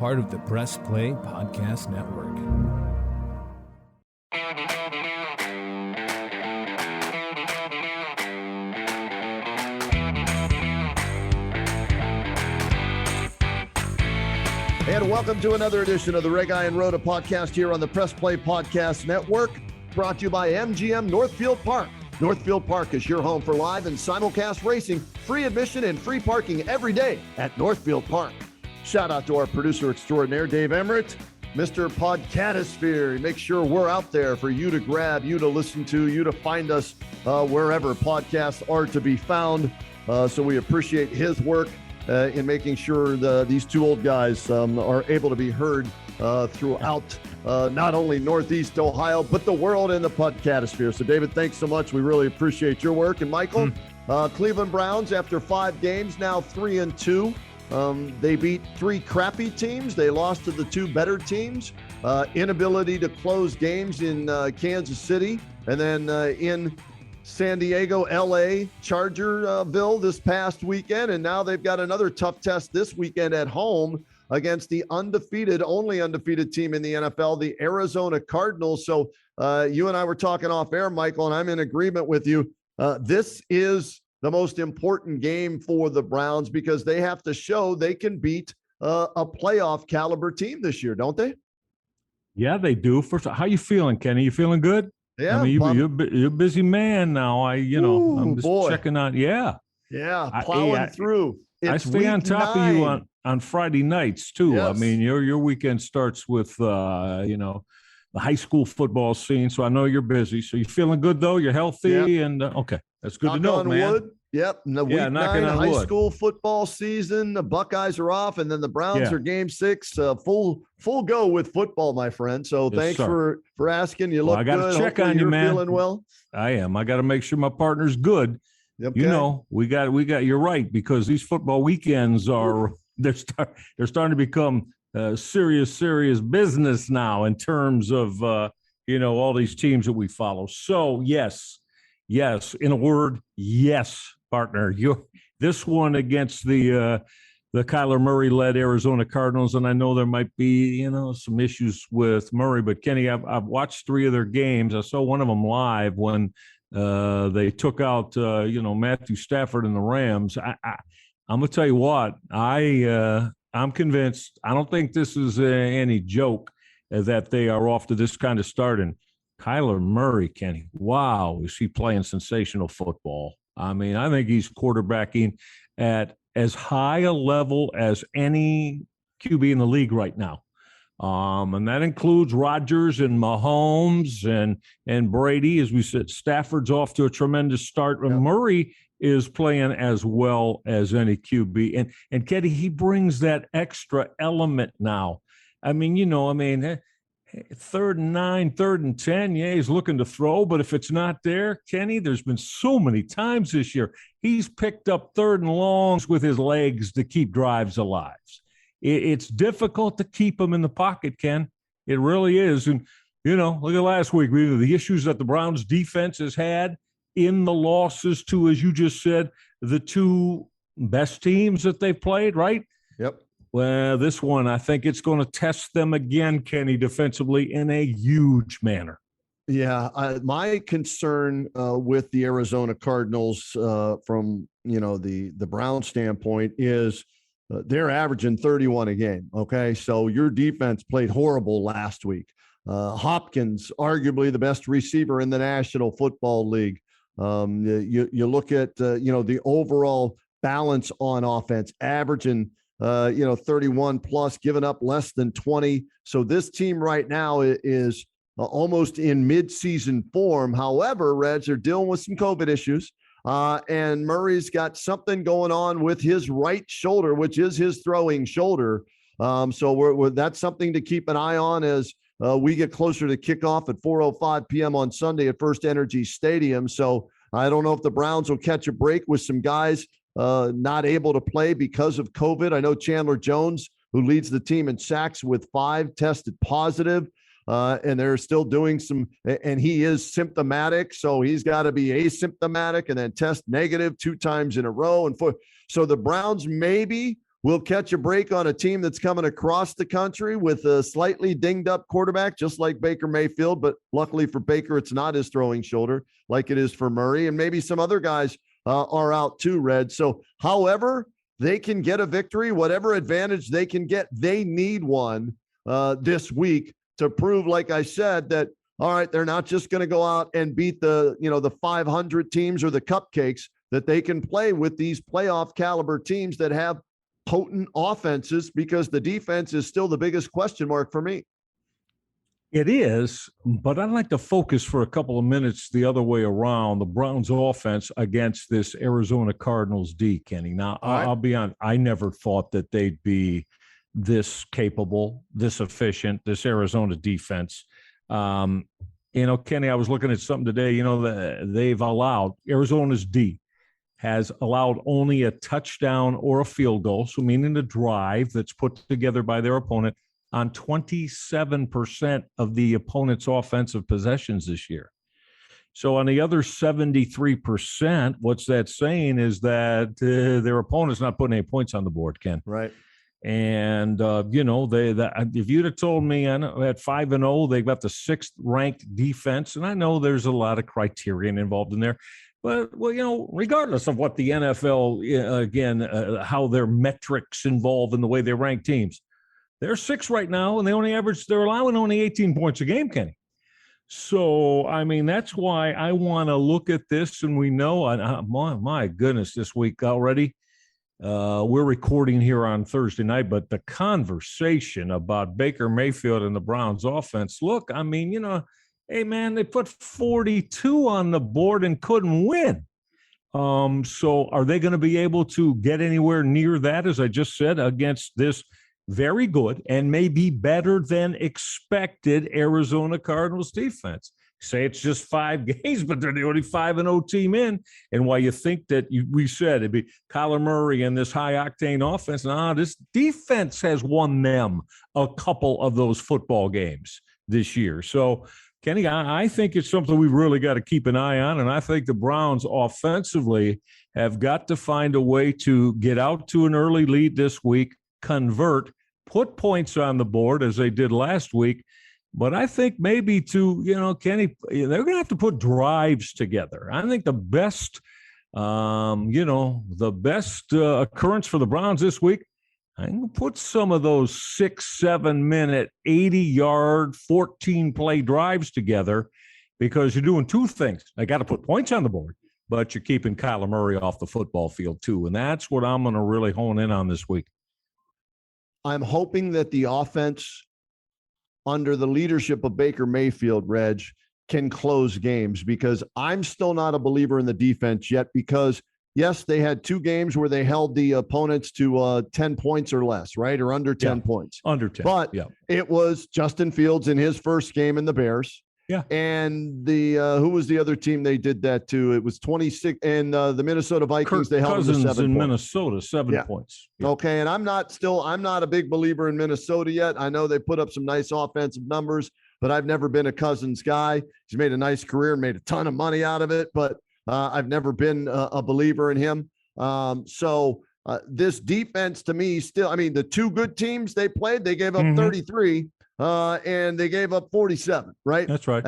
part of the Press Play Podcast Network. And welcome to another edition of the Red Guy and Rhoda podcast here on the Press Play Podcast Network, brought to you by MGM Northfieldpark. Northfieldpark is your home for live and simulcast racing, free admission and free parking every day at Northfieldpark. Shout out to our producer extraordinaire, Dave Emmert, Mr. Podcatosphere. He makes sure we're out there for you to grab, you to listen to, you to find us wherever podcasts are to be found. So we appreciate his work in making sure these two old guys are able to be heard throughout not only Northeast Ohio, but the world and the podcatosphere. So, David, thanks so much. We really appreciate your work. And, Michael, Cleveland Browns, after 5 games, now 3-2. They beat 3 crappy teams. They lost to the 2 better teams. Inability to close games in Kansas City. And then in San Diego, LA, Chargerville this past weekend, and now they've got another tough test this weekend at home against the only undefeated team in the NFL, the Arizona Cardinals. So you and I were talking off air, Michael, and I'm in agreement with you. This is the most important game for the Browns because they have to show they can beat a playoff caliber team this year, don't they? Yeah, they do. First, how you feeling, Kenny? You feeling good? Yeah, I mean, you're a busy man now. I'm just checking on. Yeah, plowing through. I stay on top of you on Friday nights too. Yes. I mean, your weekend starts with the high school football scene. So I know you're busy. So you're feeling good though. You're healthy and okay, that's good to know, man. Wood. Yep. Week 9 high school football season. The Buckeyes are off, and then the Browns are game 6. Full go with football, my friend. So thanks for asking. You look good. I got to check on you, man. Feeling well. I am. I got to make sure my partner's good. Okay. You know, we got. You're right, because these football weekends are they're starting to become serious business now in terms of all these teams that we follow. So yes, in a word, yes. Partner, this one against the Kyler Murray-led Arizona Cardinals, and I know there might be some issues with Murray, but Kenny, I've watched 3 of their games. I saw one of them live when they took out Matthew Stafford and the Rams. I'm gonna tell you what, I'm convinced. I don't think this is any joke that they are off to this kind of start. And Kyler Murray, Kenny, wow, is he playing sensational football? I mean, I think he's quarterbacking at as high a level as any QB in the league right now. And that includes Rodgers and Mahomes and Brady. As we said, Stafford's off to a tremendous start. Yeah. Murray is playing as well as any QB. And Kenny, he brings that extra element now. I mean, 3rd and 9, 3rd and 10, yeah, he's looking to throw, but if it's not there, Kenny, there's been so many times this year he's picked up 3rd and longs with his legs to keep drives alive. It's difficult to keep him in the pocket, Ken. It really is. And, look at last week, the issues that the Browns defense has had in the losses to, as you just said, the 2 best teams that they played, right? Yep. Well, this one, I think it's going to test them again, Kenny, defensively in a huge manner. Yeah, my concern with the Arizona Cardinals from, the Brown standpoint is they're averaging 31 a game, okay? So your defense played horrible last week. Hopkins, arguably the best receiver in the National Football League. You look at, the overall balance on offense, averaging 31 plus, giving up less than 20. So this team right now is almost in mid-season form. However, Reds are dealing with some COVID issues. And Murray's got something going on with his right shoulder, which is his throwing shoulder. So that's something to keep an eye on as we get closer to kickoff at 4:05 p.m. on Sunday at First Energy Stadium. So I don't know if the Browns will catch a break with some guys not able to play because of COVID. I know Chandler Jones, who leads the team in sacks with 5, tested positive. And they're still doing some, and he is symptomatic. So he's got to be asymptomatic and then test negative 2 times in a row. So the Browns maybe we'll catch a break on a team that's coming across the country with a slightly dinged up quarterback, just like Baker Mayfield. But luckily for Baker, it's not his throwing shoulder like it is for Murray. And maybe some other guys are out too, Red. So however they can get a victory, whatever advantage they can get, they need one this week to prove, like I said, that, all right, they're not just going to go out and beat the 500 teams or the cupcakes, that they can play with these playoff caliber teams that have potent offenses, because the defense is still the biggest question mark for me. It is, but I'd like to focus for a couple of minutes the other way around, the Browns offense against this Arizona Cardinals D, Kenny. Now, I'll be honest, I never thought that they'd be this capable, this efficient, this Arizona defense. Kenny, I was looking at something today, they've allowed, Arizona's D has allowed only a touchdown or a field goal, so meaning a drive that's put together by their opponent, on 27% of the opponent's offensive possessions this year. So on the other 73%, what's that saying is that their opponent's not putting any points on the board, Ken. Right. And, if you'd have told me at 5-0, they've got the 6th ranked defense, and I know there's a lot of criterion involved in there, but, regardless of what the NFL, how their metrics involve in the way they rank teams, they're 6th right now, and they're allowing only 18 points a game, Kenny. So, that's why I want to look at this, and we know, my goodness, this week already, we're recording here on Thursday night, but the conversation about Baker Mayfield and the Browns offense, look, hey, man, they put 42 on the board and couldn't win. So are they going to be able to get anywhere near that, as I just said, against this very good and maybe better than expected Arizona Cardinals defense? Say it's just 5 games, but they're the only 5-0 team in. And why you think that we said it'd be Kyler Murray and this high-octane offense, this defense has won them a couple of those football games this year. So, Kenny, I think it's something we've really got to keep an eye on, and I think the Browns offensively have got to find a way to get out to an early lead this week, convert, put points on the board as they did last week. But I think maybe Kenny, they're going to have to put drives together. I think the best, occurrence for the Browns this week, I can put some of those 6-7 minute, 80-yard, 14-play drives together, because you're doing two things. They got to put points on the board, but you're keeping Kyler Murray off the football field too. And that's what I'm going to really hone in on this week. I'm hoping that the offense under the leadership of Baker Mayfield, Reg, can close games, because I'm still not a believer in the defense yet, because yes, they had 2 games where they held the opponents to 10 points or less, right? Or under 10 points. Under 10. But it was Justin Fields in his first game in the Bears. Yeah. And the who was the other team they did that to? It was 26, and the Minnesota Vikings, they held them to 7 points. in Minnesota, 7 points. Yeah. Okay, and I'm not a big believer in Minnesota yet. I know they put up some nice offensive numbers, but I've never been a Cousins guy. He's made a nice career and made a ton of money out of it, but I've never been a believer in him. So this defense to me still, the 2 good teams they played, they gave up 33. And they gave up 47, right? That's right.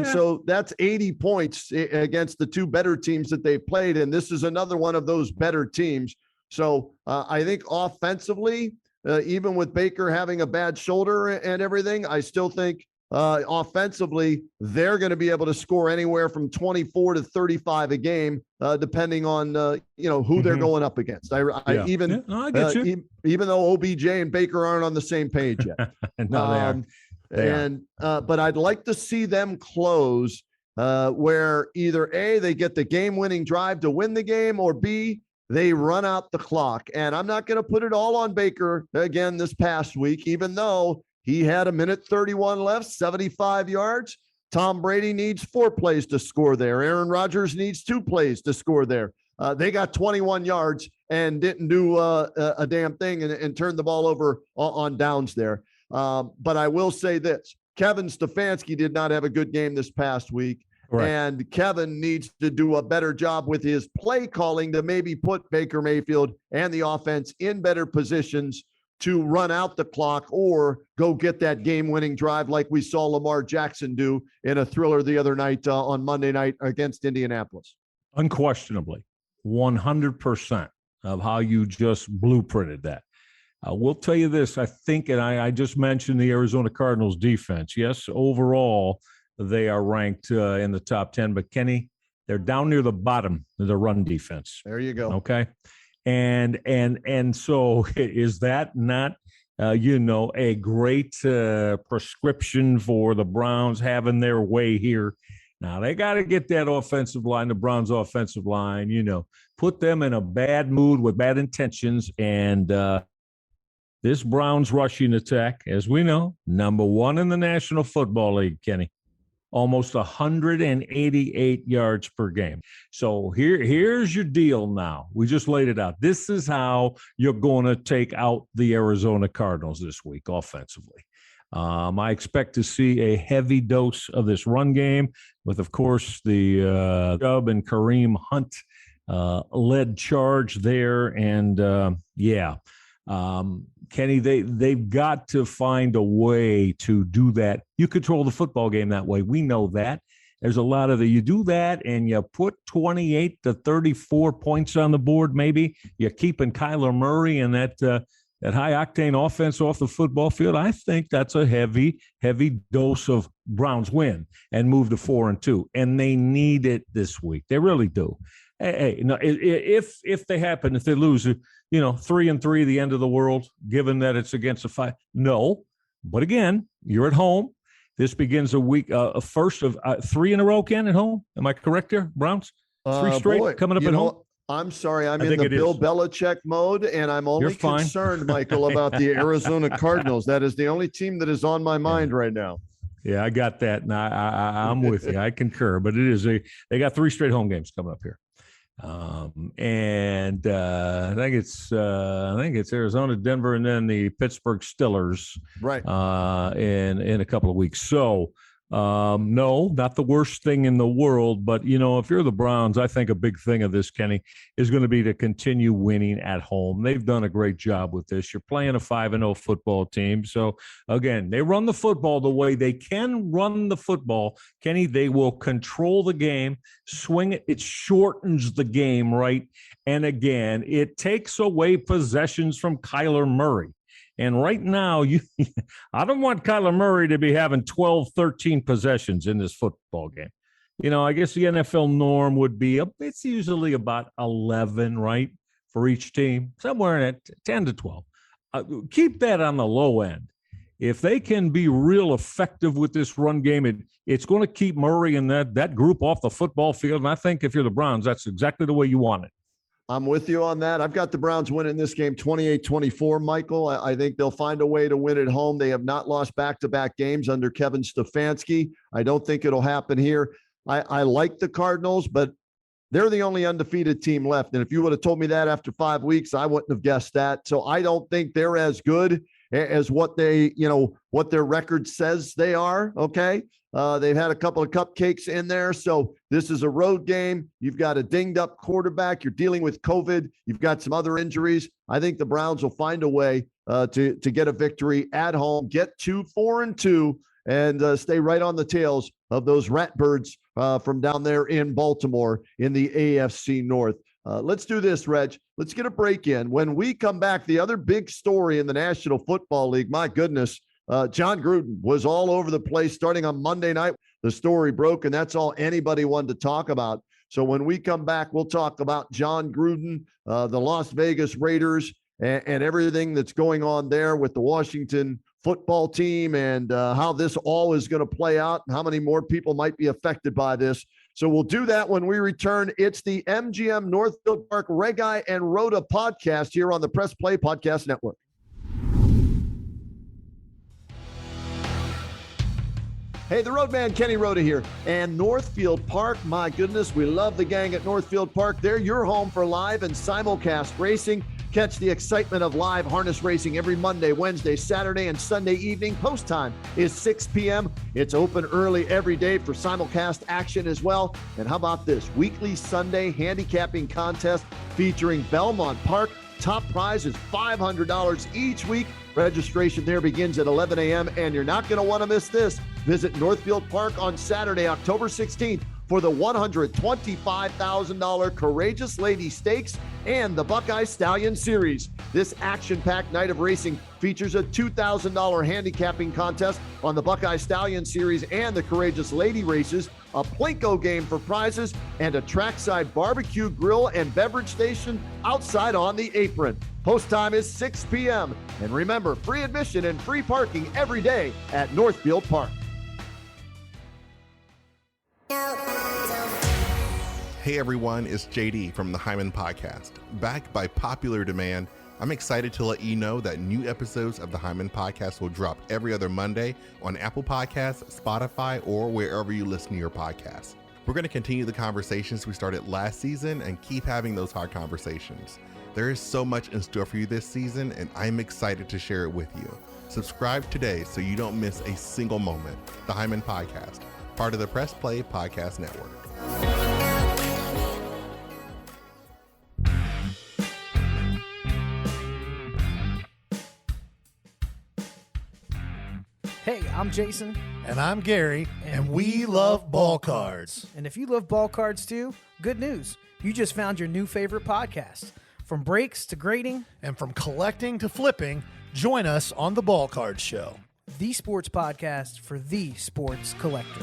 So that's 80 points against the 2 better teams that they've played. And this is another one of those better teams. So I think offensively, even with Baker having a bad shoulder and everything, I still think offensively, they're going to be able to score anywhere from 24 to 35 a game, depending on, who they're going up against. I get you. Even though OBJ and Baker aren't on the same page yet. No, they are. But I'd like to see them close where either A, they get the game-winning drive to win the game, or B, they run out the clock. And I'm not going to put it all on Baker again this past week, even though he had 1:31 left, 75 yards. Tom Brady needs 4 plays to score there. Aaron Rodgers needs 2 plays to score there. They got 21 yards and didn't do a damn thing and turned the ball over on downs there. But I will say this. Kevin Stefanski did not have a good game this past week. Correct. And Kevin needs to do a better job with his play calling to maybe put Baker Mayfield and the offense in better positions to run out the clock or go get that game-winning drive like we saw Lamar Jackson do in a thriller the other night on Monday night against Indianapolis. Unquestionably, 100% of how you just blueprinted that. We'll tell you this, I think, and I just mentioned the Arizona Cardinals defense. Yes, overall, they are ranked in the top 10, but Kenny, they're down near the bottom of the run defense. There you go. Okay. And so is that not, a great prescription for the Browns having their way here? Now they got to get that offensive line, the Browns offensive line, put them in a bad mood with bad intentions. And this Browns rushing attack, as we know, number 1 in the National Football League, Kenny. Almost 188 yards per game. So here's your deal now. We just laid it out. This is how you're going to take out the Arizona Cardinals this week offensively. I expect to see a heavy dose of this run game with, of course, the Chubb and Kareem Hunt led charge there. And, Kenny, they've got to find a way to do that. You control the football game that way. We know that. There's a lot of you do that and you put 28 to 34 points on the board, maybe. You're keeping Kyler Murray and that high-octane offense off the football field. I think that's a heavy, heavy dose of Browns win and move to 4-2. And they need it this week. They really do. Hey, no, if they happen, if they lose, 3-3, the end of the world, given that it's against a 5. No, but again, you're at home. This begins a week, first of 3 in a row, Ken, at home. Am I correct there, Browns? 3 straight coming up at home? I'm sorry. I'm in the Bill Belichick mode, and I'm only concerned, Michael, about the Arizona Cardinals. That is the only team that is on my mind right now. Yeah, I got that, and I'm with you. I concur. But they got 3 straight home games coming up here. I think it's Arizona, Denver, and then the Pittsburgh Steelers right in a couple of weeks. So no, not the worst thing in the world, but if you're the Browns, I think a big thing of this, Kenny, is going to be to continue winning at home. They've done a great job with this. You're playing a 5-0 football team. So again, they run the football the way they can run the football. Kenny, they will control the game, swing it. It shortens the game, right? And again, it takes away possessions from Kyler Murray. And right now, I don't want Kyler Murray to be having 12, 13 possessions in this football game. I guess the NFL norm would be, it's usually about 11, right, for each team, somewhere in it, 10 to 12. Keep that on the low end. If they can be real effective with this run game, it's going to keep Murray and that group off the football field. And I think if you're the Browns, that's exactly the way you want it. I'm with you on that. I've got the Browns winning this game 28-24, Michael. I think they'll find a way to win at home. They have not lost back-to-back games under Kevin Stefanski. I don't think it'll happen here. I like the Cardinals, but they're the only undefeated team left. And if you would have told me that after 5 weeks, I wouldn't have guessed that. So I don't think they're as good as what what their record says they are. Okay. They've had a couple of cupcakes in there. So this is a road game. You've got a dinged up quarterback. You're dealing with COVID. You've got some other injuries. I think the Browns will find a way to get a victory at home, get to 4-2, and stay right on the tails of those Ratbirds from down there in Baltimore in the AFC North. Let's do this, Reg. Let's get a break in. When we come back, the other big story in the National Football League, my goodness, John Gruden was all over the place starting on Monday night. The story broke, and that's all anybody wanted to talk about. So when we come back, we'll talk about John Gruden, the Las Vegas Raiders, and everything that's going on there with the Washington football team and how this all is going to play out and how many more people might be affected by this. So we'll do that when we return. It's the MGM Northfield Park Regai and Rhoda podcast here on the Press Play Podcast Network. Hey, the Roadman, Kenny Rhoda here. And Northfield Park, my goodness, we love the gang at Northfield Park. They're your home for live and simulcast racing. Catch the excitement of live harness racing every Monday, Wednesday, Saturday, and Sunday evening. Post time is 6 p.m. It's open early every day for simulcast action as well. And how about this? Weekly Sunday handicapping contest featuring Belmont Park. Top prize is $500 each week. Registration there begins at 11 a.m. And you're not going to want to miss this. Visit Northfield Park on Saturday, October 16th for the $125,000 Courageous Lady Stakes and the Buckeye Stallion Series. This action-packed night of racing features a $2,000 handicapping contest on the Buckeye Stallion Series and the Courageous Lady races, a Plinko game for prizes, and a trackside barbecue grill and beverage station outside on the apron. Post time is 6 p.m. And remember, free admission and free parking every day at Northfield Park. Hey everyone, it's JD from the Hyman Podcast. Backed by popular demand, I'm excited to let you know that new episodes of the Hyman Podcast will drop every other Monday on Apple Podcasts, Spotify, or wherever you listen to your podcasts. We're going to continue the conversations we started last season and keep having those hard conversations. There is so much in store for you this season, and I'm excited to share it with you. Subscribe today so you don't miss a single moment. The Hyman Podcast, part of the Press Play Podcast Network. Hey, I'm Jason. And I'm Gary, and we love ball cards. And if you love ball cards too, good news. You just found your new favorite podcast. From breaks to grading. And from collecting to flipping, join us on the Ball Card Show. The sports podcast for the sports collector.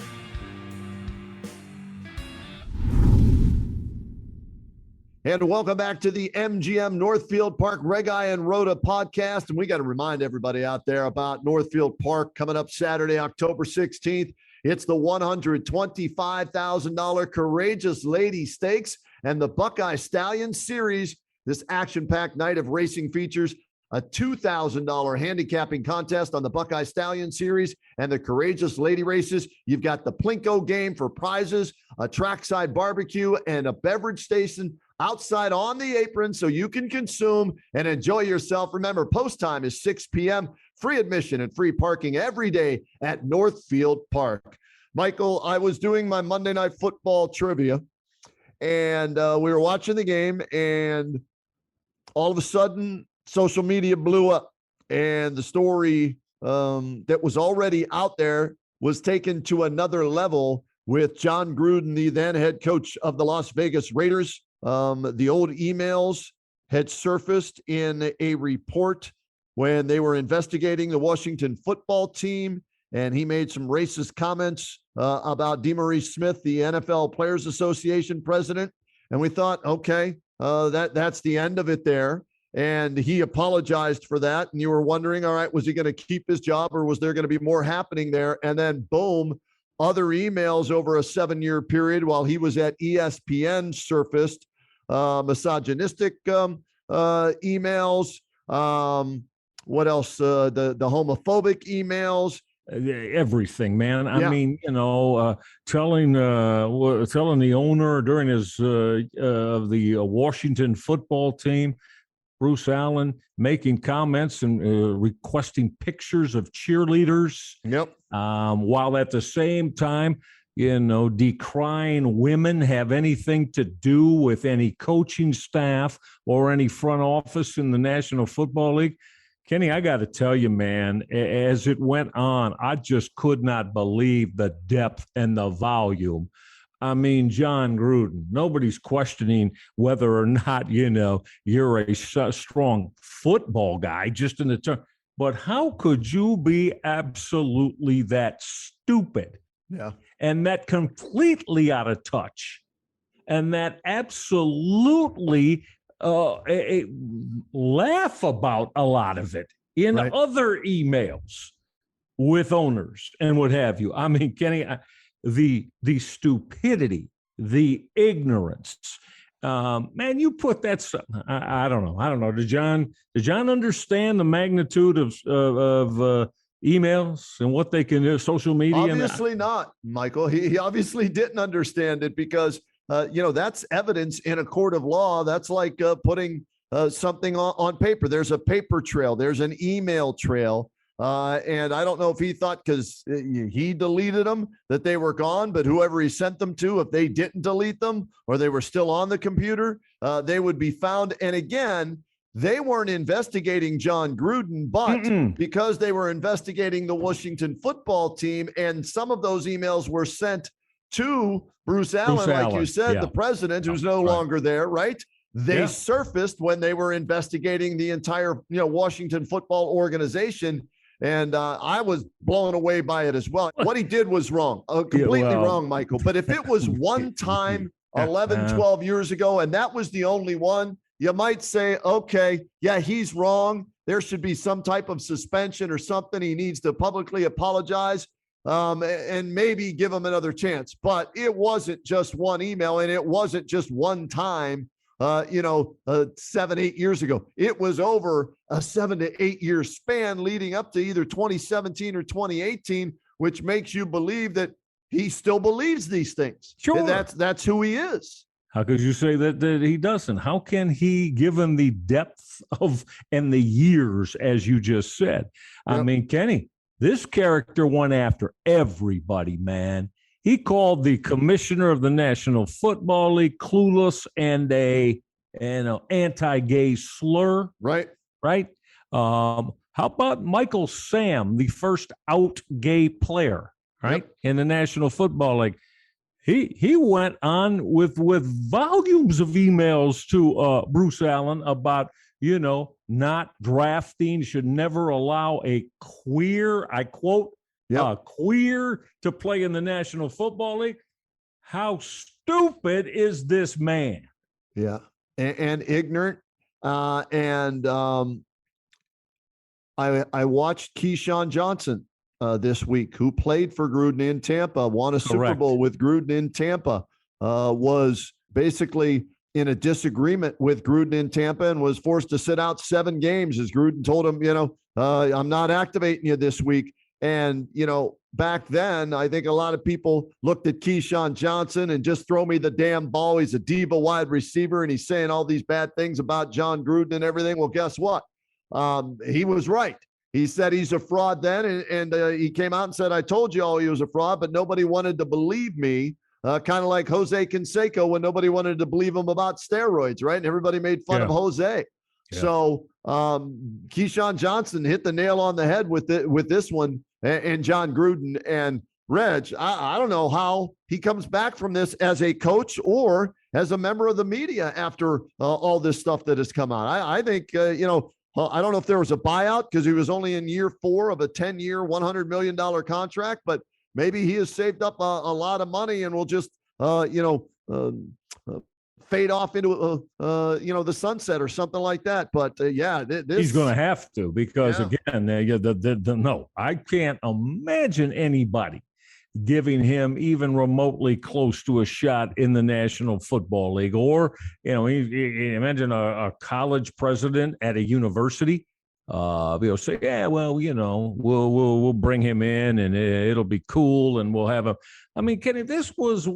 And welcome back to the MGM Northfield Park Reg-I and Rhoda podcast. And we got to remind everybody out there about Northfield Park coming up Saturday, October 16th. It's the $125,000 Courageous Lady Stakes and the Buckeye Stallion Series. This action-packed night of racing features a $2,000 handicapping contest on the Buckeye Stallion Series and the Courageous Lady races. You've got the Plinko game for prizes, a trackside barbecue, and a beverage station outside on the apron so you can consume and enjoy yourself. Remember, post time is 6 p.m. Free admission and free parking every day at Northfield Park. Michael, I was doing my Monday Night Football trivia, and we were watching the game, and all of a sudden, social media blew up, and the story that was already out there was taken to another level with John Gruden, the then head coach of the Las Vegas Raiders. The old emails had surfaced in a report when they were investigating the Washington football team, and he made some racist comments about DeMaurice Smith, the NFL Players Association president. And we thought, okay, that's the end of it there. And he apologized for that. And you were wondering, all right, was he going to keep his job or was there going to be more happening there? And then boom, other emails over a 7-year period while he was at ESPN surfaced, misogynistic emails. What else? The homophobic emails. Everything, man. I mean, telling the owner during his of the Washington football team, Bruce Allen, making comments and requesting pictures of cheerleaders. Yep. While at the same time, decrying women have anything to do with any coaching staff or any front office in the National Football League. Kenny, I got to tell you, man, as it went on, I just could not believe the depth and the volume. I mean, John Gruden, nobody's questioning whether or not, you're a strong football guy, just in the term. But how could you be absolutely that stupid? Yeah. And that completely out of touch, and that absolutely laugh about a lot of it in other emails with owners and what have you. I mean, Kenny, the stupidity, the ignorance, man, you put that stuff. I don't know. Did John understand the magnitude of emails and what they can do, social media? Obviously not, Michael. He obviously didn't understand it because, that's evidence in a court of law. That's like putting something on paper. There's a paper trail. There's an email trail. And I don't know if he thought because he deleted them that they were gone, but whoever he sent them to, if they didn't delete them or they were still on the computer, they would be found. And again, they weren't investigating John Gruden, but because they were investigating the Washington football team, and some of those emails were sent to Bruce Allen, like you said, the president, who's no longer there, right? They surfaced when they were investigating the entire, Washington football organization. And I was blown away by it as well. What he did was wrong, completely wrong, Michael. But if it was one time 11, 12 years ago, and that was the only one, you might say, okay, yeah, he's wrong. There should be some type of suspension or something. He needs to publicly apologize and maybe give him another chance. But it wasn't just one email, and it wasn't just one time. 7-8 years ago. It was over a 7 to 8 year span leading up to either 2017 or 2018, which makes you believe that he still believes these things. Sure. That's who he is. How could you say that he doesn't? How can he, given the depth of and the years, as you just said? Yep. I mean, Kenny, this character went after everybody, man. He called the commissioner of the National Football League clueless and an anti-gay slur. Right. How about Michael Sam, the first out gay player, right, in the National Football League? He went on with volumes of emails to Bruce Allen about, not drafting, should never allow a queer, I quote, queer to play in the National Football League. How stupid is this man? Yeah, and ignorant. I watched Keyshawn Johnson this week, who played for Gruden in Tampa, won a Super Bowl with Gruden in Tampa, was basically in a disagreement with Gruden in Tampa and was forced to sit out 7 games as Gruden told him, I'm not activating you this week. And, back then, I think a lot of people looked at Keyshawn Johnson and just throw me the damn ball. He's a diva wide receiver, and he's saying all these bad things about John Gruden and everything. Well, guess what? He was right. He said he's a fraud then, and he came out and said, I told you all he was a fraud, but nobody wanted to believe me, kind of like Jose Canseco when nobody wanted to believe him about steroids, right? And everybody made fun of Jose. Yeah. So Keyshawn Johnson hit the nail on the head with this one, and John Gruden. And Reg, I don't know how he comes back from this as a coach or as a member of the media after all this stuff that has come out. I think, I don't know if there was a buyout because he was only in year 4 of a 10-year, $100 million contract, but maybe he has saved up a lot of money and will just, fade off into, the sunset or something like that. But he's going to have to, because again, no, I can't imagine anybody giving him even remotely close to a shot in the National Football League. Or, imagine a college president at a university, say, yeah, well, we'll bring him in and it'll be cool and we'll have Kenny, this was,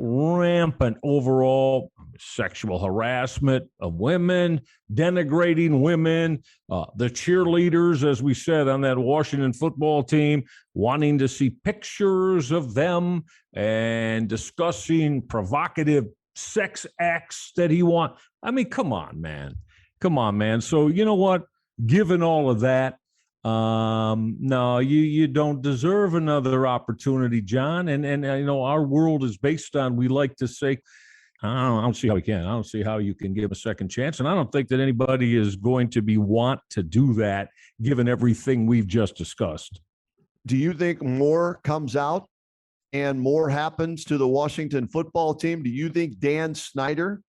rampant overall sexual harassment of women, denigrating women, the cheerleaders, as we said, on that Washington football team, wanting to see pictures of them and discussing provocative sex acts that he wants. Come on, man. So you know what? Given all of that, no, you don't deserve another opportunity, John. And our world is based on, we like to say, I don't see how we can. I don't see how you can give a second chance. And I don't think that anybody is going to want to do that, given everything we've just discussed. Do you think more comes out and more happens to the Washington football team? Do you think Dan Snyder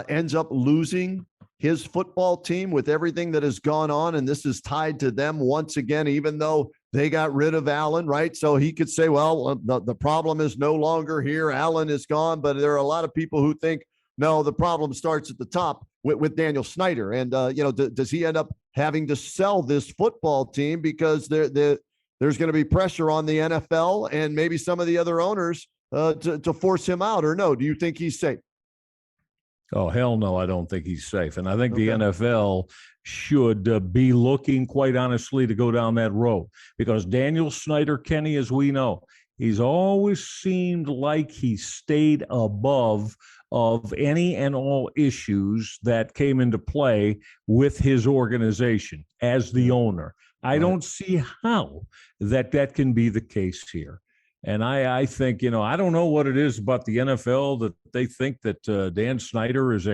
ends up losing his football team with everything that has gone on, and this is tied to them once again, even though they got rid of Allen, right? So he could say, well, the problem is no longer here. Allen is gone. But there are a lot of people who think, no, the problem starts at the top with Daniel Snyder. And, does he end up having to sell this football team because there's going to be pressure on the NFL and maybe some of the other owners to force him out? Or no, do you think he's safe? Oh, hell no, I don't think he's safe. And I think the NFL should be looking, quite honestly, to go down that road. Because Daniel Snyder, Kenny, as we know, he's always seemed like he stayed above of any and all issues that came into play with his organization as the owner. I don't see how that can be the case here. And I think, I don't know what it is about the NFL that they think that Dan Snyder is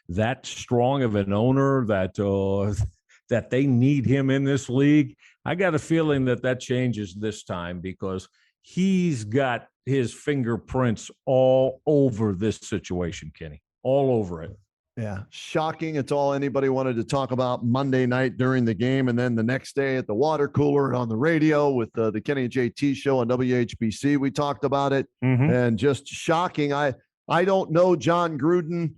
that strong of an owner that they need him in this league. I got a feeling that changes this time because he's got his fingerprints all over this situation, Kenny, all over it. Yeah, shocking. It's all anybody wanted to talk about Monday night during the game, and then the next day at the water cooler and on the radio with the Kenny and JT show on WHBC. We talked about it, and just shocking. I don't know John Gruden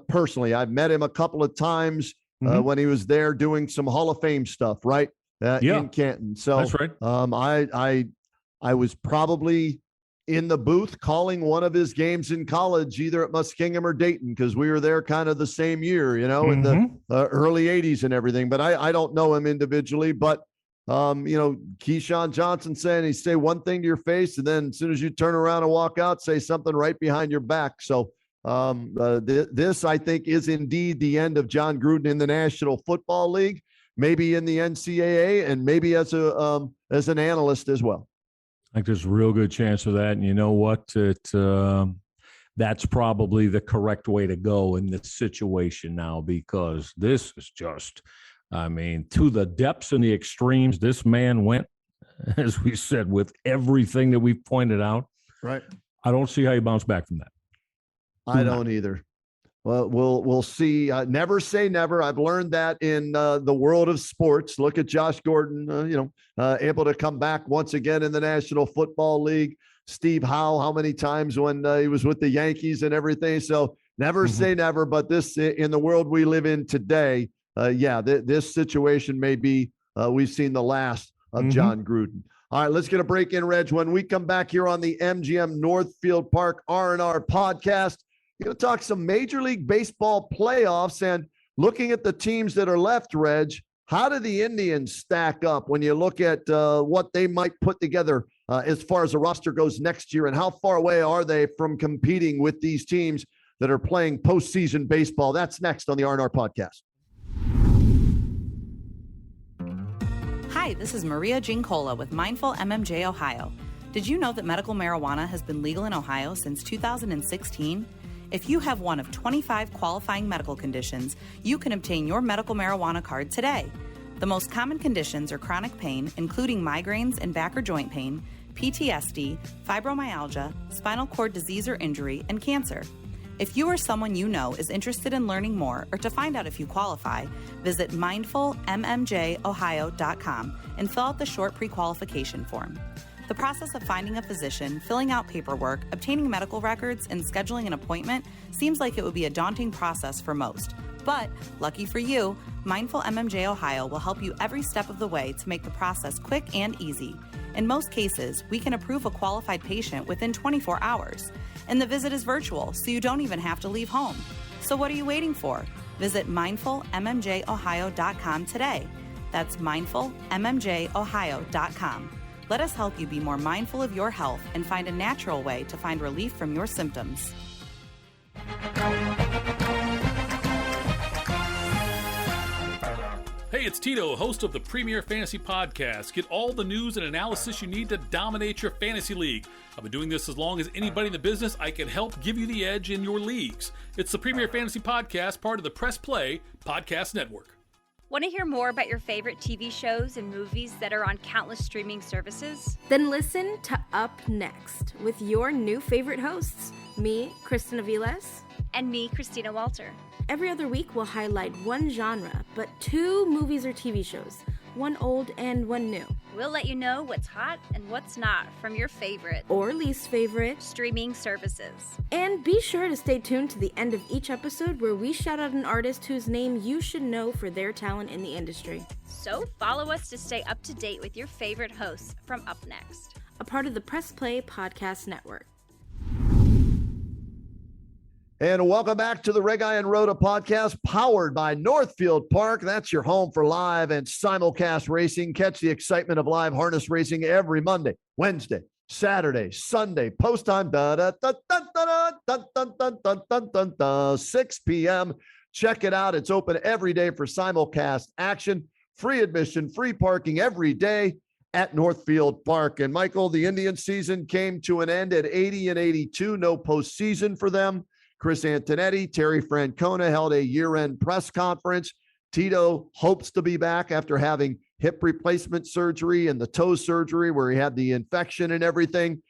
personally. I've met him a couple of times when he was there doing some Hall of Fame stuff, right? In Canton. So that's right. I was probably in the booth calling one of his games in college, either at Muskingum or Dayton, because we were there kind of the same year, in the early 80s and everything. But I don't know him individually. But, Keyshawn Johnson saying he say one thing to your face, and then as soon as you turn around and walk out, say something right behind your back. So this, I think, is indeed the end of John Gruden in the National Football League, maybe in the NCAA, and maybe as an analyst as well. I think there's a real good chance of that. And you know what? That's probably the correct way to go in this situation now, because this is just, to the depths and the extremes this man went, as we said, with everything that we've pointed out. Right. I don't see how you bounce back from that. I don't either. Well, we'll see. Never say never. I've learned that in the world of sports. Look at Josh Gordon, able to come back once again in the National Football League. Steve Howe, how many times when he was with the Yankees and everything. So never say never. But this, in the world we live in today, this situation may be, we've seen the last of John Gruden. All right, let's get a break in, Reg. When we come back here on the MGM Northfieldpark R&R podcast, going to talk some Major League Baseball playoffs and looking at the teams that are left, Reg. How do the Indians stack up when you look at what they might put together as far as the roster goes next year, and how far away are they from competing with these teams that are playing postseason baseball? That's next on the R&R podcast. Hi, this is Maria Gincola with Mindful MMJ Ohio. Did you know that medical marijuana has been legal in Ohio since 2016? If you have one of 25 qualifying medical conditions, you can obtain your medical marijuana card today. The most common conditions are chronic pain, including migraines and back or joint pain, PTSD, fibromyalgia, spinal cord disease or injury, and cancer. If you or someone you know is interested in learning more or to find out if you qualify, visit mindfulmmjohio.com and fill out the short pre-qualification form. The process of finding a physician, filling out paperwork, obtaining medical records, and scheduling an appointment seems like it would be a daunting process for most. But, lucky for you, Mindful MMJ Ohio will help you every step of the way to make the process quick and easy. In most cases, we can approve a qualified patient within 24 hours. And the visit is virtual, so you don't even have to leave home. So what are you waiting for? Visit mindfulmmjohio.com today. That's mindfulmmjohio.com. Let us help you be more mindful of your health and find a natural way to find relief from your symptoms. Hey, it's Tito, host of the Premier Fantasy Podcast. Get all the news and analysis you need to dominate your fantasy league. I've been doing this as long as anybody in the business. I can help give you the edge in your leagues. It's the Premier Fantasy Podcast, part of the Press Play Podcast Network. Want to hear more about your favorite TV shows and movies that are on countless streaming services? Then listen to Up Next with your new favorite hosts, me, Kristen Aviles, and me, Christina Walter. Every other week, we'll highlight one genre, but 2 movies or TV shows, one old and one new. We'll let you know what's hot and what's not from your favorite or least favorite streaming services. And be sure to stay tuned to the end of each episode where we shout out an artist whose name you should know for their talent in the industry. So follow us to stay up to date with your favorite hosts from Up Next, a part of the Press Play Podcast Network. And welcome back to the Red Guy and Rhoda podcast, powered by Northfieldpark. That's your home for live and simulcast racing. Catch the excitement of live harness racing every Monday, Wednesday, Saturday, Sunday, post time, 6 p.m. Check it out. It's open every day for simulcast action, free admission, free parking every day at Northfield Park. And Michael, the Indian season came to an end at 80-82, no postseason for them. Chris Antonetti, Terry Francona held a year-end press conference. Tito hopes to be back after having hip replacement surgery and the toe surgery where he had the infection and everything.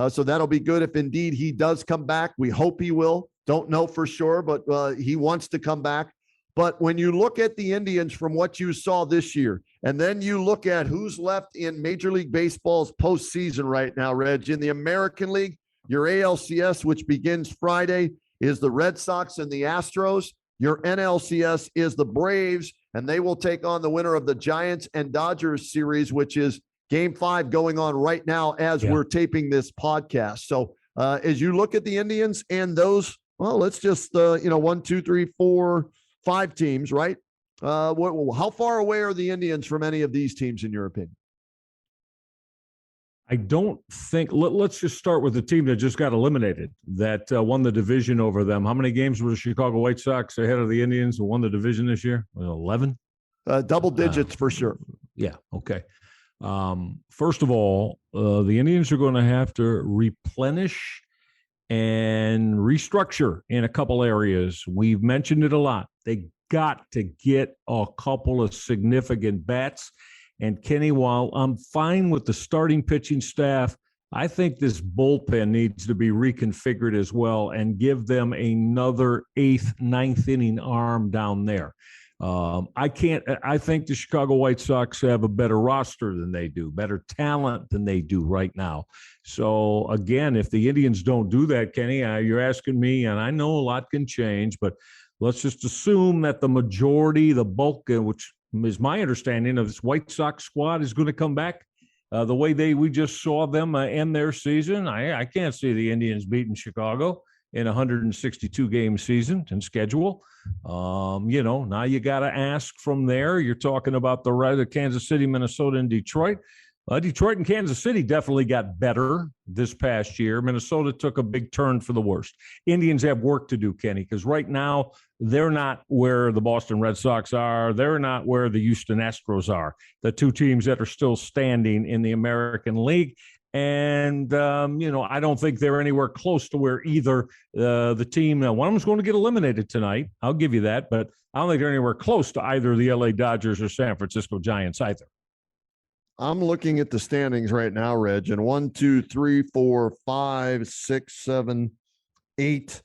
So that'll be good if indeed he does come back. We hope he will. Don't know for sure, but he wants to come back. But when you look at the Indians from what you saw this year, and then you look at who's left in Major League Baseball's postseason right now, Reg, in the American League, your ALCS, which begins Friday, is the Red Sox and the Astros. Your NLCS is the Braves, and they will take on the winner of the Giants and Dodgers series, which is Game 5 going on right now as we're taping this podcast. So as you look at the Indians and those, well, let's just, 1, 2, 3, 4, 5 teams, right? How far away are the Indians from any of these teams, in your opinion? I don't think. Let's just start with the team that just got eliminated, that won the division over them. How many games were the Chicago White Sox ahead of the Indians who won the division this year? 11? Double digits for sure. Yeah, okay. First of all, the Indians are going to have to replenish and restructure in a couple areas. We've mentioned it a lot. They got to get a couple of significant bats. And Kenny, while I'm fine with the starting pitching staff, I think this bullpen needs to be reconfigured as well and give them another 8th, 9th inning arm down there. I think the Chicago White Sox have a better roster than they do, better talent than they do right now. So again, if the Indians don't do that, Kenny, you're asking me, and I know a lot can change, but let's just assume that the majority, the bulk, which is my understanding of this White Sox squad, is going to come back the way we just saw them end their season. I can't see the Indians beating Chicago in a 162-game season and schedule. Now you got to ask from there. You're talking about the Kansas City, Minnesota, and Detroit. Detroit and Kansas City definitely got better this past year. Minnesota took a big turn for the worst. Indians have work to do, Kenny, because right now they're not where the Boston Red Sox are. They're not where the Houston Astros are, the two teams that are still standing in the American League. And, I don't think they're anywhere close to where either the team, one of them is going to get eliminated tonight. I'll give you that. But I don't think they're anywhere close to either the LA Dodgers or San Francisco Giants either. I'm looking at the standings right now, Reg, and 1, 2, 3, 4, 5, 6, 7, 8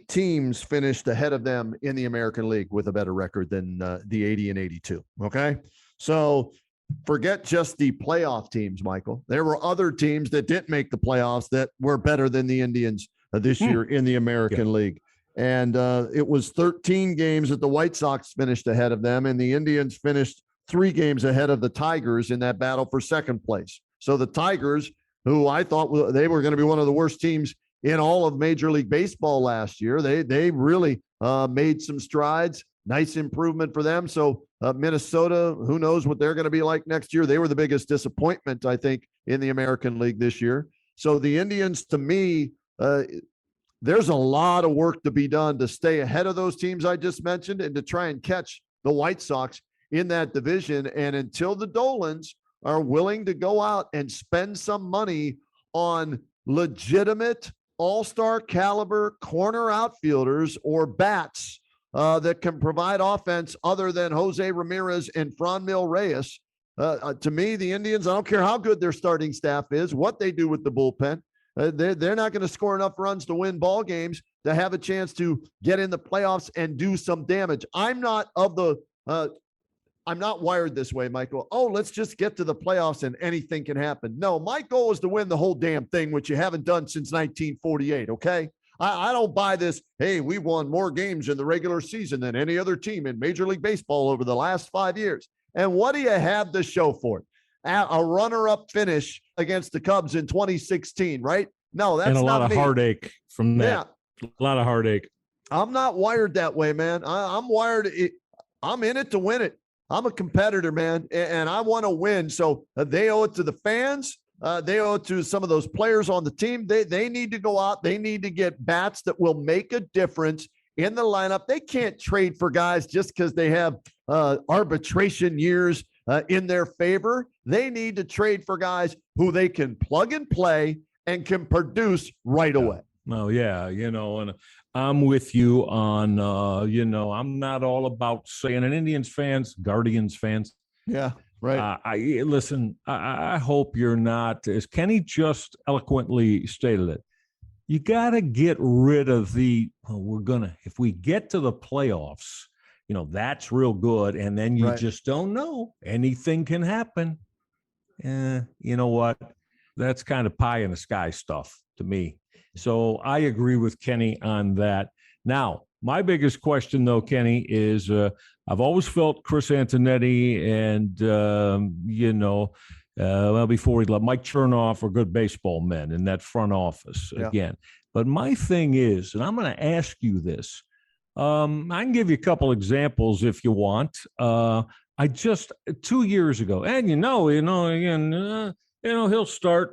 teams finished ahead of them in the American League with a better record than the 80 and 82. Okay. So forget just the playoff teams, Michael. There were other teams that didn't make the playoffs that were better than the Indians this year in the American League. And it was 13 games that the White Sox finished ahead of them, and the Indians finished 3 games ahead of the Tigers in that battle for second place. So the Tigers, who I thought they were going to be one of the worst teams in all of Major League Baseball last year, they really made some strides. Nice improvement for them. So Minnesota, who knows what they're going to be like next year. They were the biggest disappointment, I think, in the American League this year. So the Indians, to me, there's a lot of work to be done to stay ahead of those teams I just mentioned and to try and catch the White Sox in that division. And until the Dolans are willing to go out and spend some money on legitimate all-star caliber corner outfielders or bats that can provide offense other than Jose Ramirez and Franmil Reyes, to me, the Indians, I don't care how good their starting staff is, what they do with the bullpen, they're not going to score enough runs to win ball games to have a chance to get in the playoffs and do some damage. I'm not wired this way, Michael. Oh, let's just get to the playoffs and anything can happen. No, my goal is to win the whole damn thing, which you haven't done since 1948, okay? I don't buy this, hey, we won more games in the regular season than any other team in Major League Baseball over the last 5 years. And what do you have to show for it? A runner-up finish against the Cubs in 2016, right? No, that's not and a lot of heartache from that. A lot of heartache. I'm not wired that way, man. I'm wired. I'm in it to win it. I'm a competitor, man, and I want to win. So they owe it to the fans. They owe it to some of those players on the team. They need to go out. They need to get bats that will make a difference in the lineup. They can't trade for guys just because they have arbitration years in their favor. They need to trade for guys who they can plug and play and can produce right away. Oh, yeah. And I'm with you on, I'm not all about saying, and Indians fans, Guardians fans. Yeah, right. I hope you're not, as Kenny just eloquently stated it, you got to get rid of if we get to the playoffs, that's real good. And then you just don't know. Anything can happen. You know what? That's kind of pie in the sky stuff to me. So I agree with Kenny on that. Now, my biggest question, though, Kenny, is I've always felt Chris Antonetti and, before he left, Mike Chernoff are good baseball men in that front office again. But my thing is, and I'm going to ask you this, I can give you a couple examples if you want. I just 2 years ago, and he'll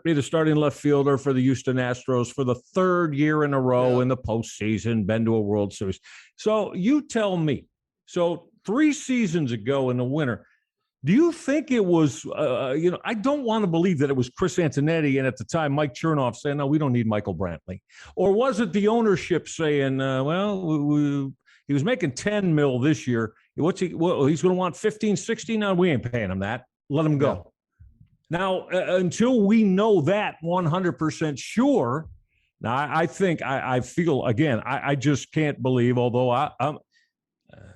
be the starting left fielder for the Houston Astros for the third year in a row in the postseason, been to a World Series. So you tell me, 3 seasons ago in the winter, do you think it was, I don't want to believe that it was Chris Antonetti and at the time Mike Chernoff saying, no, we don't need Michael Brantley. Or was it the ownership saying, he was making $10 million this year. He's going to want 15, 16. No, we ain't paying him that. Let him go. Yeah. Now, until we know that 100% sure, now I think I feel again. I just can't believe. Although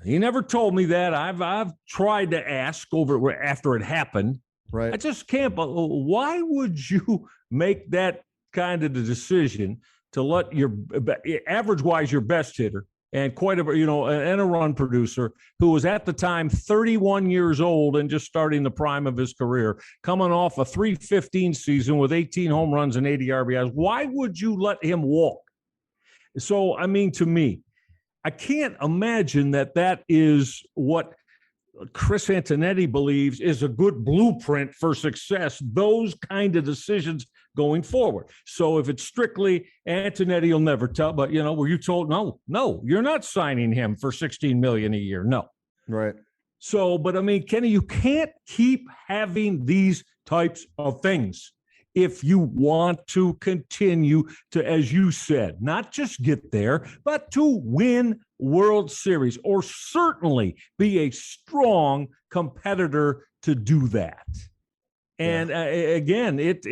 he never told me that. I've tried to ask after it happened. Right. I just can't. But why would you make that kind of the decision to let your average-wise your best hitter and quite a and a run producer who was at the time 31 years old and just starting the prime of his career, coming off a .315 season with 18 home runs and 80 RBIs. Why would you let him walk? So, to me, I can't imagine that is what Chris Antonetti believes is a good blueprint for success, those kind of decisions going forward. So if it's strictly Antonetti, you'll never tell, but were you told, no, you're not signing him for $16 million a year. No. Right. So, but Kenny, you can't keep having these types of things if you want to continue to, as you said, not just get there, but to win World Series or certainly be a strong competitor to do that. And again, it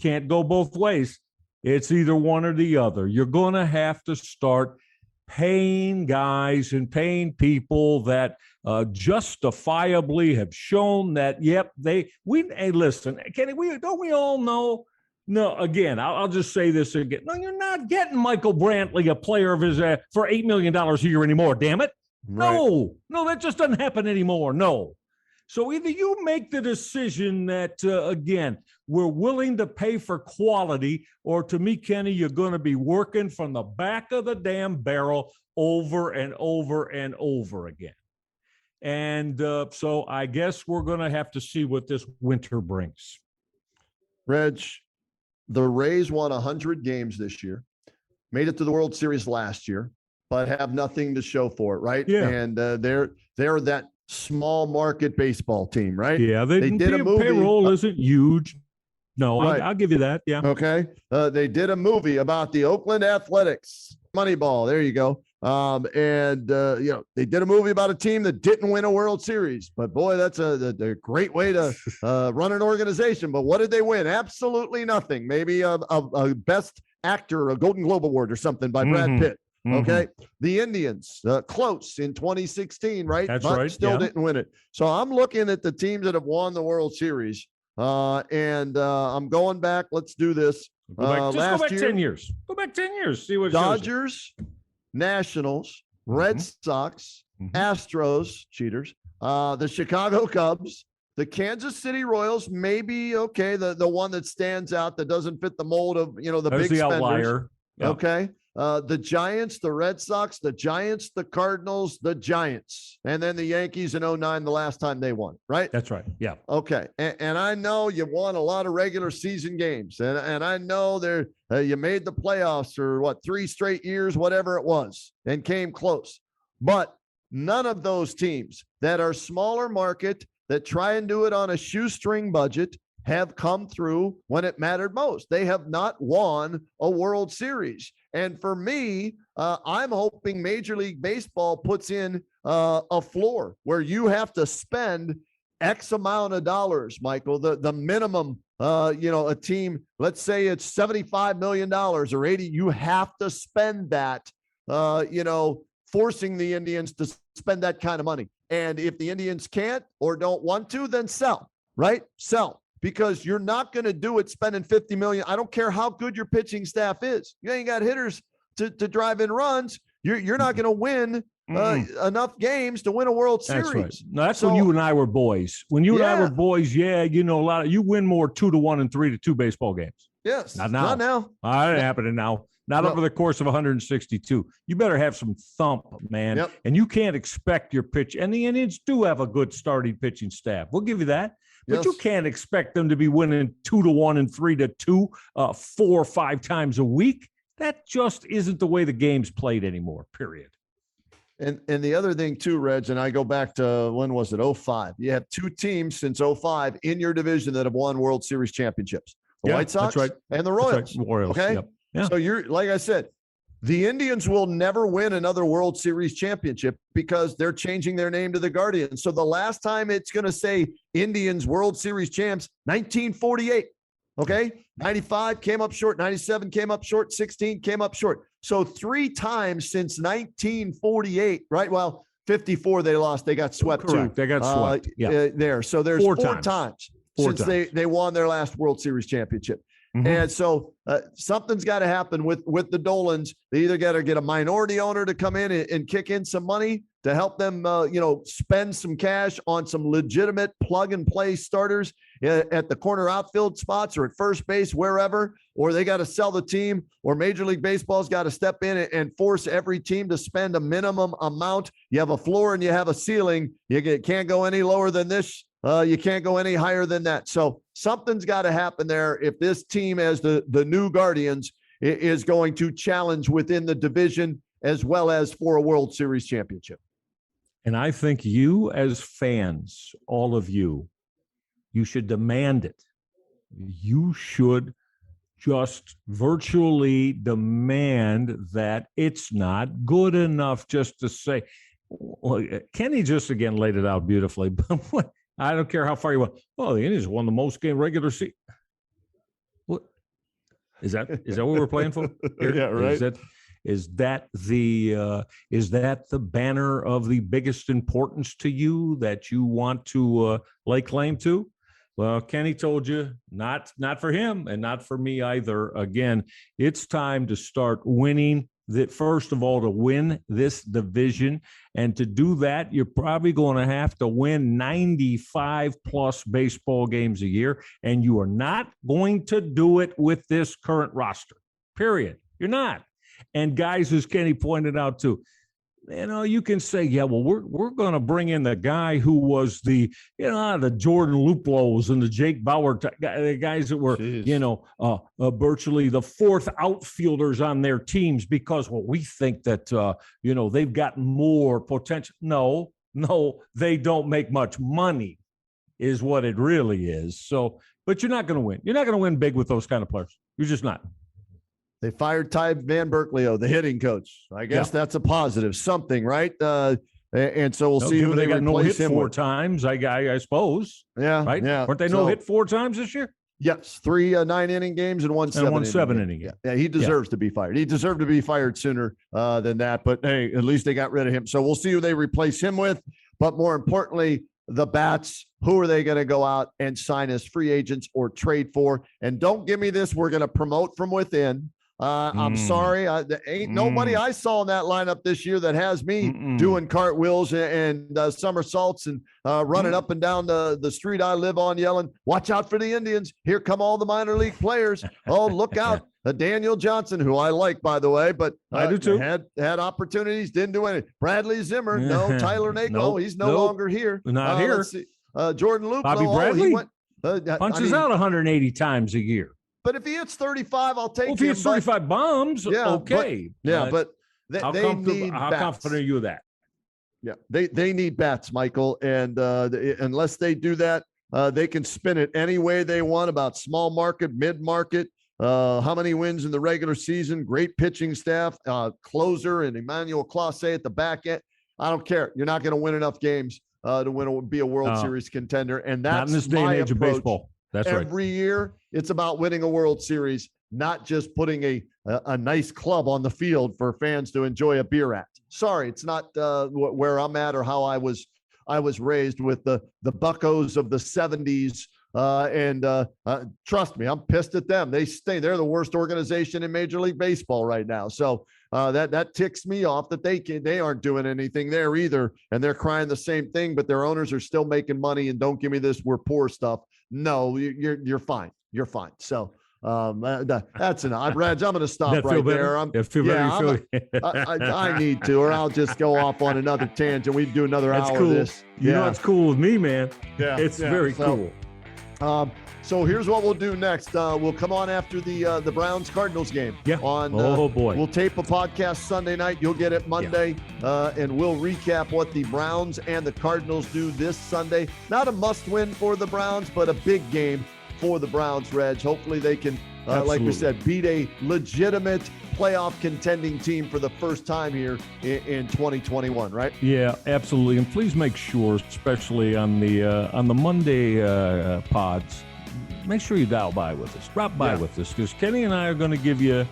can't go both ways. It's either one or the other. You're going to have to start paying guys and paying people that justifiably have shown that, hey, listen, Kenny, don't we all know? No, again, I'll just say this again. No, you're not getting Michael Brantley, a player of his, for $8 million a year anymore, damn it. Right. No, that just doesn't happen anymore. No. So either you make the decision that, again, we're willing to pay for quality, or to me, Kenny, you're going to be working from the back of the damn barrel over and over and over again. And so I guess we're going to have to see what this winter brings. Reg, the Rays won 100 games this year, made it to the World Series last year, but have nothing to show for it, right? Yeah. And they're that small market baseball team, right? Yeah, they did a movie. Payroll isn't huge. No, right. I'll give you that. Yeah. Okay. They did a movie about the Oakland Athletics, Moneyball. There you go. They did a movie about a team that didn't win a World Series, but boy, that's a great way to run an organization. But what did they win? Absolutely nothing. Maybe a best actor, a Golden Globe Award or something by Brad Pitt. Okay. The Indians, close in 2016, right? That's but right. Still didn't win it. So I'm looking at the teams that have won the World Series. I'm going back. Let's do this. Go back 10 years. Go back 10 years. See what Dodgers, Nationals, Red Sox, Astros, cheaters, the Chicago Cubs, the Kansas City Royals, maybe, okay, the one that stands out that doesn't fit the mold of, the big spenders. Outlier. Yep. Okay. the Giants, the Red Sox, the Giants, the Cardinals, the Giants, and then the Yankees in 2009, the last time they won, right? That's right. Yeah. Okay. And I know you won a lot of regular season games, and I know you made the playoffs for 3 straight years, whatever it was, and came close. But none of those teams that are smaller market, that try and do it on a shoestring budget, have come through when it mattered most. They have not won a World Series. And for me, I'm hoping Major League Baseball puts in a floor where you have to spend X amount of dollars, Michael, the minimum, a team, let's say it's $75 million or 80, you have to spend that, forcing the Indians to spend that kind of money. And if the Indians can't or don't want to, then sell, right? Sell. Because you're not going to do it spending $50 million. I don't care how good your pitching staff is. You ain't got hitters to drive in runs. You're not going to win enough games to win a World Series. That's right. No, that's when you and I were boys. When you and I were boys, you win more 2-1 and 3-2 baseball games. Yes. Not now. Not now. Not happening now. Not over the course of 162. You better have some thump, man. Yep. And you can't expect your pitch. And the Indians do have a good starting pitching staff. We'll give you that. But you can't expect them to be winning 2-1 and 3-2 4 or 5 times a week. That just isn't the way the game's played anymore, period. And the other thing too, Reg, and I go back to, when was it? 2005. You have 2 teams since 2005 in your division that have won World Series championships. The White Sox and the Royals. Right. Royals. Okay. Yep. Yeah. So you're, like I said, the Indians will never win another World Series championship because they're changing their name to the Guardians. So the last time it's going to say Indians World Series champs, 1948. Okay. 95 came up short. 97 came up short. 16 came up short. So 3 times since 1948, right? Well, 54 they lost. They got swept too. They got swept. There. So there's 4 times since times. they won their last World Series championship. Mm-hmm. And so something's got to happen with the Dolans. They either got to get a minority owner to come in and kick in some money to help them, spend some cash on some legitimate plug and play starters at the corner outfield spots or at first base, wherever, or they got to sell the team, or Major League Baseball's got to step in and force every team to spend a minimum amount. You have a floor and you have a ceiling. You can't go any lower than this. You can't go any higher than that. So something's got to happen there if this team, as the new Guardians, is going to challenge within the division as well as for a World Series championship. And I think you as fans, all of you should demand it. You should just virtually demand that it's not good enough just to say, well, Kenny just again laid it out beautifully, but what? I don't care how far you went. Well, the Indians won the most game regular season. What is that? Is that what we're playing for? Yeah, right. Is that the banner of the biggest importance to you that you want to lay claim to? Well, Kenny told you not for him and not for me either. Again, it's time to start winning. That first of all, to win this division, and to do that, you're probably going to have to win 95 plus baseball games a year, and you are not going to do it with this current roster, period. You're not. And guys, as Kenny pointed out too, you can say, yeah, well, we're going to bring in the guy who was the Jordan Luplos and the Jake Bauer, the guys that were, virtually the 4th outfielders on their teams because, we think that, they've got more potential. No, they don't make much money is what it really is. So, but you're not going to win. You're not going to win big with those kind of players. You're just not. They fired Ty Van Berkeley, the hitting coach. I guess that's a positive, something, right? And so we'll see who they got replace him 4 with. times, I suppose. Yeah, right. Yeah. Weren't they no hit 4 times this year? Yes, 3 9-inning games and one 7-inning game. Yeah, he deserves to be fired. He deserved to be fired sooner than that. But hey, at least they got rid of him. So we'll see who they replace him with. But more importantly, the bats. Who are they going to go out and sign as free agents or trade for? And don't give me this. We're going to promote from within. I'm sorry. There ain't nobody I saw in that lineup this year that has me doing cartwheels and somersaults and running up and down the street I live on yelling, watch out for the Indians. Here come all the minor league players. Oh, look out. Daniel Johnson, who I like, by the the way, but I do too. Had opportunities, didn't do anything. Bradley Zimmer, no. Tyler Nagel, Nope. he's no longer here. Not here. Let's see. Jordan Luke, Bobby Bradley punches out 180 times a year. But if he hits 35, I'll take him. If he hits 35 bombs, okay. But they need how bats. confident are you of that? Yeah, they need bats, Michael. And unless they do that, they can spin it any way they want about small market, mid market. How many wins in the regular season? Great pitching staff, closer, and Emmanuel Clase at the back end. I don't care. You're not going to win enough games to be a World Series contender, and that's not in this day and age of baseball. That's right. Every year, it's about winning a World Series, not just putting a nice club on the field for fans to enjoy a beer at. Sorry, it's not where I'm at or how I was raised with the Buccos of the 70s. Trust me, I'm pissed at them. They're the worst organization in Major League Baseball right now. So that ticks me off that they aren't doing anything there either. And they're crying the same thing, but their owners are still making money. And don't give me this, we're poor stuff. No, you're fine. You're fine. So that's enough. Reg, I'm going to stop right there. I need to, or I'll just go off on another tangent. We do another hour cool. of this. You know, it's cool with me, man. Yeah, it's very cool. So here's what we'll do next. We'll come on after the Browns-Cardinals game. Yeah. Oh, boy. We'll tape a podcast Sunday night. You'll get it Monday. And we'll recap what the Browns and the Cardinals do this Sunday. Not a must-win for the Browns, but a big game for the Browns, Reg. Hopefully they can, like we said, beat a legitimate playoff contending team for the first time here in 2021, right? Yeah, absolutely. And please make sure, especially on the Monday pods, make sure you dial by with us. Drop by with us, because Kenny and I are going to give you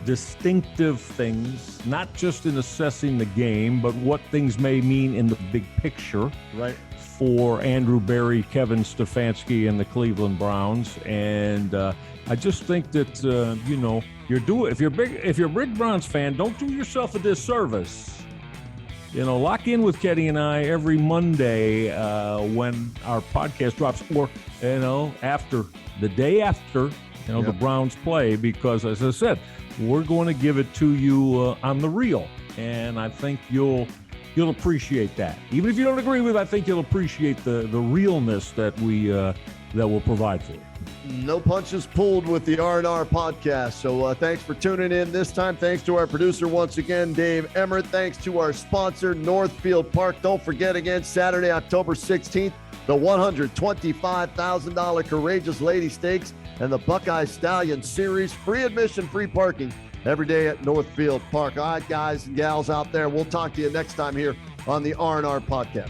distinctive things, not just in assessing the game, but what things may mean in the big picture. Right. For Andrew Berry, Kevin Stefanski, and the Cleveland Browns. And I just think that if you're a big Browns fan, don't do yourself a disservice. Lock in with Kenny and I every Monday when our podcast drops, or after the day after the Browns play, because as I said, we're going to give it to you on the reel, and I think you'll appreciate that. Even if you don't agree with it, I think you'll appreciate the realness that we'll provide for you. No punches pulled with the R&R podcast. So thanks for tuning in this time. Thanks to our producer once again, Dave Emmert. Thanks to our sponsor, Northfieldpark. Don't forget again, Saturday, October 16th, the $125,000 Courageous Lady Stakes and the Buckeye Stallion Series. Free admission, free parking every day at Northfield Park. All right, guys and gals out there, we'll talk to you next time here on the R&R podcast.